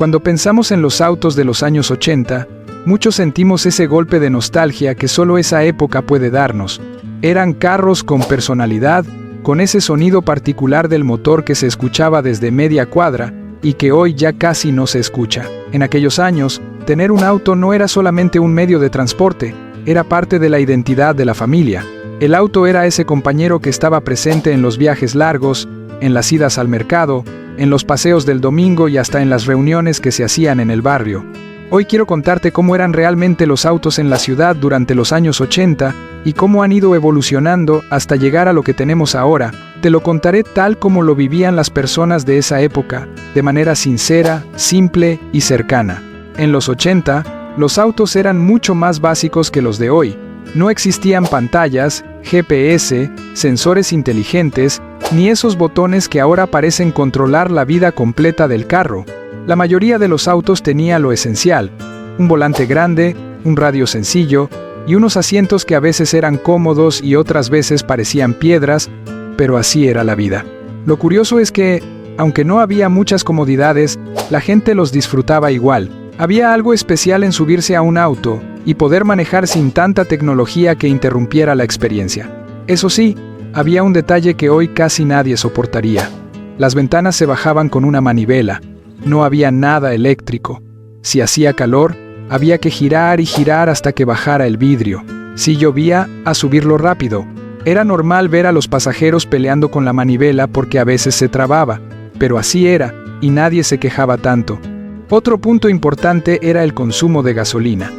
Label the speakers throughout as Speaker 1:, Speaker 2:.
Speaker 1: Cuando pensamos en los autos de los años 80, muchos sentimos ese golpe de nostalgia que solo esa época puede darnos. Eran carros con personalidad, con ese sonido particular del motor que se escuchaba desde media cuadra y que hoy ya casi no se escucha. En aquellos años, tener un auto no era solamente un medio de transporte, era parte de la identidad de la familia. El auto era ese compañero que estaba presente en los viajes largos, en las idas al mercado, en los paseos del domingo y hasta en las reuniones que se hacían en el barrio. Hoy quiero contarte cómo eran realmente los autos en la ciudad durante los años 80 y cómo han ido evolucionando hasta llegar a lo que tenemos ahora. Te lo contaré tal como lo vivían las personas de esa época, de manera sincera, simple y cercana. En los 80, los autos eran mucho más básicos que los de hoy. No existían pantallas, GPS, sensores inteligentes, ni esos botones que ahora parecen controlar la vida completa del carro. La mayoría de los autos tenía lo esencial: un volante grande, un radio sencillo y unos asientos que a veces eran cómodos y otras veces parecían piedras, pero así era la vida. Lo curioso es que, aunque no había muchas comodidades, la gente los disfrutaba igual. Había algo especial en subirse a un auto y poder manejar sin tanta tecnología que interrumpiera la experiencia. Eso sí, había un detalle que hoy casi nadie soportaría. Las ventanas se bajaban con una manivela. No había nada eléctrico. Si hacía calor, había que girar y girar hasta que bajara el vidrio. Si llovía, a subirlo rápido. Era normal ver a los pasajeros peleando con la manivela porque a veces se trababa, pero así era, y nadie se quejaba tanto. Otro punto importante era el consumo de gasolina.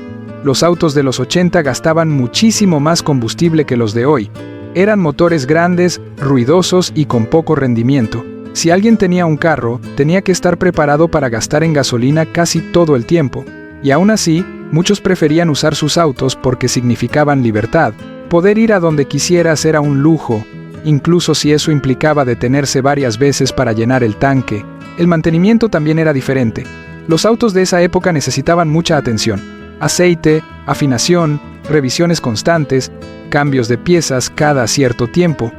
Speaker 1: Los autos de los 80 gastaban muchísimo más combustible que los de hoy. Eran motores grandes, ruidosos y con poco rendimiento. Si alguien tenía un carro, tenía que estar preparado para gastar en gasolina casi todo el tiempo. Y aún así, muchos preferían usar sus autos porque significaban libertad. Poder ir a donde quisieras era un lujo, incluso si eso implicaba detenerse varias veces para llenar el tanque. El mantenimiento también era diferente. Los autos de esa época necesitaban mucha atención. Aceite, afinación, revisiones constantes, cambios de piezas cada cierto tiempo.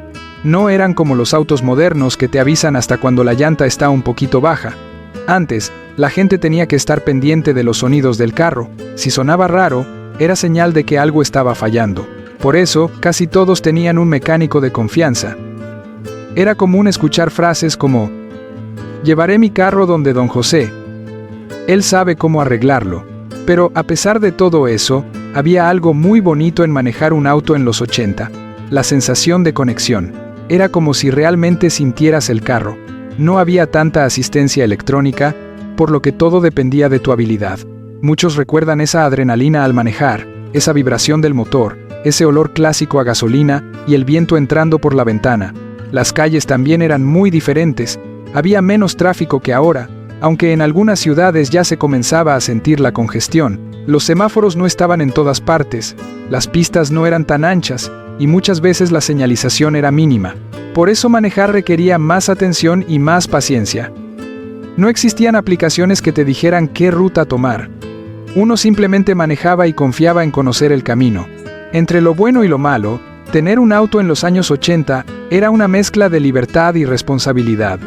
Speaker 1: No eran como los autos modernos que te avisan hasta cuando la llanta está un poquito baja. Antes, la gente tenía que estar pendiente de los sonidos del carro. Si sonaba raro, era señal de que algo estaba fallando. Por eso, casi todos tenían un mecánico de confianza. Era común escuchar frases como: "Llevaré mi carro donde don José. Él sabe cómo arreglarlo". Pero a pesar de todo eso, había algo muy bonito en manejar un auto en los 80. La sensación de conexión. Era como si realmente sintieras el carro. No había tanta asistencia electrónica, por lo que todo dependía de tu habilidad. Muchos recuerdan esa adrenalina al manejar, esa vibración del motor, ese olor clásico a gasolina y el viento entrando por la ventana. Las calles también eran muy diferentes. Había menos tráfico que ahora, aunque en algunas ciudades ya se comenzaba a sentir la congestión. Los semáforos no estaban en todas partes, las pistas no eran tan anchas, y muchas veces la señalización era mínima. Por eso manejar requería más atención y más paciencia. No existían aplicaciones que te dijeran qué ruta tomar. Uno simplemente manejaba y confiaba en conocer el camino. Entre lo bueno y lo malo, tener un auto en los años 80 era una mezcla de libertad y responsabilidad.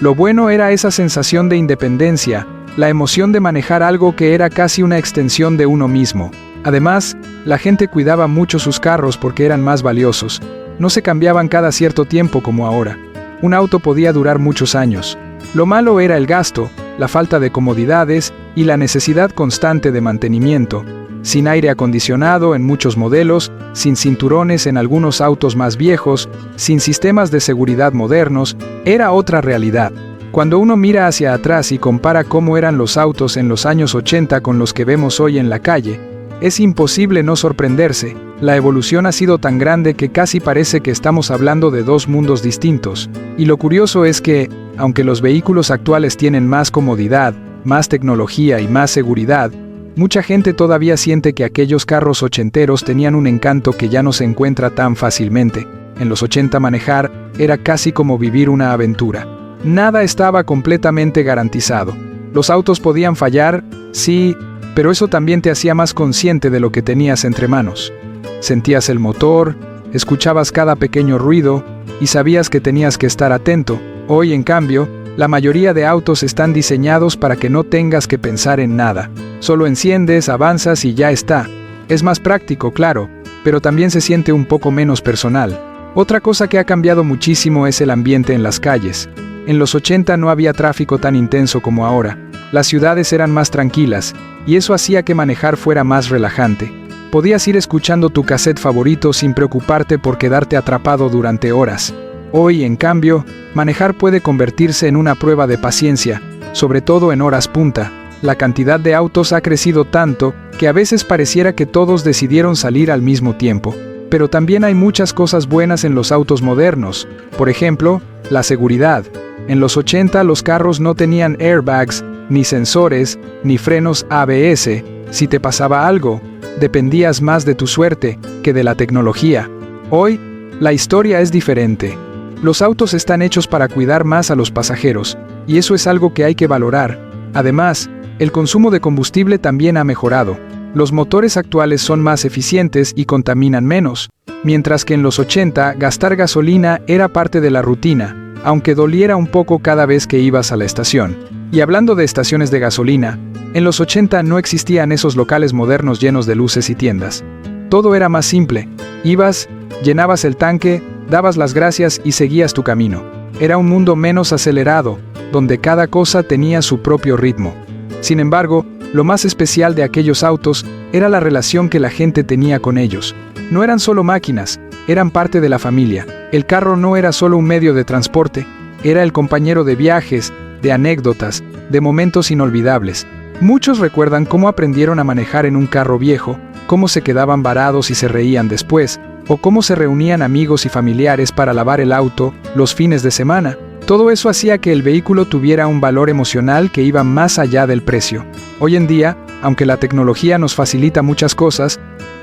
Speaker 1: Lo bueno era esa sensación de independencia, la emoción de manejar algo que era casi una extensión de uno mismo. Además, la gente cuidaba mucho sus carros porque eran más valiosos. No se cambiaban cada cierto tiempo como ahora. Un auto podía durar muchos años. Lo malo era el gasto, la falta de comodidades y la necesidad constante de mantenimiento. Sin aire acondicionado en muchos modelos, sin cinturones en algunos autos más viejos, sin sistemas de seguridad modernos, era otra realidad. Cuando uno mira hacia atrás y compara cómo eran los autos en los años 80 con los que vemos hoy en la calle, es imposible no sorprenderse. La evolución ha sido tan grande que casi parece que estamos hablando de dos mundos distintos. Y lo curioso es que, aunque los vehículos actuales tienen más comodidad, más tecnología y más seguridad, mucha gente todavía siente que aquellos carros ochenteros tenían un encanto que ya no se encuentra tan fácilmente. En los 80 manejar era casi como vivir una aventura. Nada estaba completamente garantizado. Los autos podían fallar, sí, pero eso también te hacía más consciente de lo que tenías entre manos. Sentías el motor, escuchabas cada pequeño ruido y sabías que tenías que estar atento. Hoy, en cambio, la mayoría de autos están diseñados para que no tengas que pensar en nada. Solo enciendes, avanzas y ya está. Es más práctico, claro, pero también se siente un poco menos personal. Otra cosa que ha cambiado muchísimo es el ambiente en las calles. En los 80 no había tráfico tan intenso como ahora. Las ciudades eran más tranquilas, y eso hacía que manejar fuera más relajante. Podías ir escuchando tu cassette favorito sin preocuparte por quedarte atrapado durante horas. Hoy, en cambio, manejar puede convertirse en una prueba de paciencia, sobre todo en horas punta. La cantidad de autos ha crecido tanto que a veces pareciera que todos decidieron salir al mismo tiempo. Pero también hay muchas cosas buenas en los autos modernos. Por ejemplo, la seguridad. En los 80 los carros no tenían airbags, ni sensores, ni frenos ABS. Si te pasaba algo, dependías más de tu suerte que de la tecnología. Hoy, la historia es diferente. Los autos están hechos para cuidar más a los pasajeros, y eso es algo que hay que valorar. Además, el consumo de combustible también ha mejorado. Los motores actuales son más eficientes y contaminan menos, mientras que en los 80 gastar gasolina era parte de la rutina, aunque doliera un poco cada vez que ibas a la estación. Y hablando de estaciones de gasolina, en los 80 no existían esos locales modernos llenos de luces y tiendas. Todo era más simple. Ibas, llenabas el tanque, dabas las gracias y seguías tu camino. Era un mundo menos acelerado, donde cada cosa tenía su propio ritmo. Sin embargo, lo más especial de aquellos autos era la relación que la gente tenía con ellos. No eran solo máquinas, eran parte de la familia. El carro no era solo un medio de transporte, era el compañero de viajes, de anécdotas, de momentos inolvidables. Muchos recuerdan cómo aprendieron a manejar en un carro viejo, cómo se quedaban varados y se reían después, o cómo se reunían amigos y familiares para lavar el auto los fines de semana. Todo eso hacía que el vehículo tuviera un valor emocional que iba más allá del precio. Hoy en día, aunque la tecnología nos facilita muchas cosas,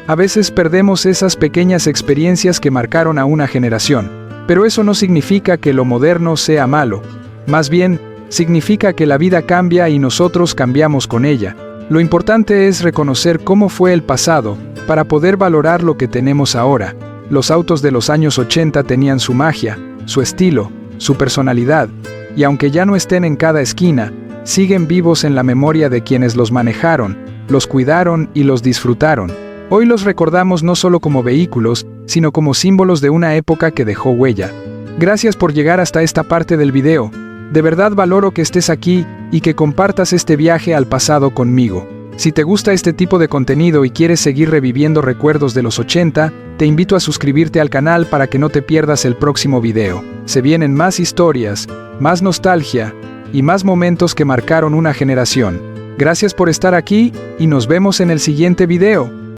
Speaker 1: a veces perdemos esas pequeñas experiencias que marcaron a una generación. Pero eso no significa que lo moderno sea malo. Más bien, significa que la vida cambia y nosotros cambiamos con ella. Lo importante es reconocer cómo fue el pasado, para poder valorar lo que tenemos ahora. Los autos de los años 80 tenían su magia, su estilo, su personalidad, y aunque ya no estén en cada esquina, siguen vivos en la memoria de quienes los manejaron, los cuidaron y los disfrutaron. Hoy los recordamos no solo como vehículos, sino como símbolos de una época que dejó huella. Gracias por llegar hasta esta parte del video. De verdad valoro que estés aquí y que compartas este viaje al pasado conmigo. Si te gusta este tipo de contenido y quieres seguir reviviendo recuerdos de los 80, te invito a suscribirte al canal para que no te pierdas el próximo video. Se vienen más historias, más nostalgia y más momentos que marcaron una generación. Gracias por estar aquí y nos vemos en el siguiente video.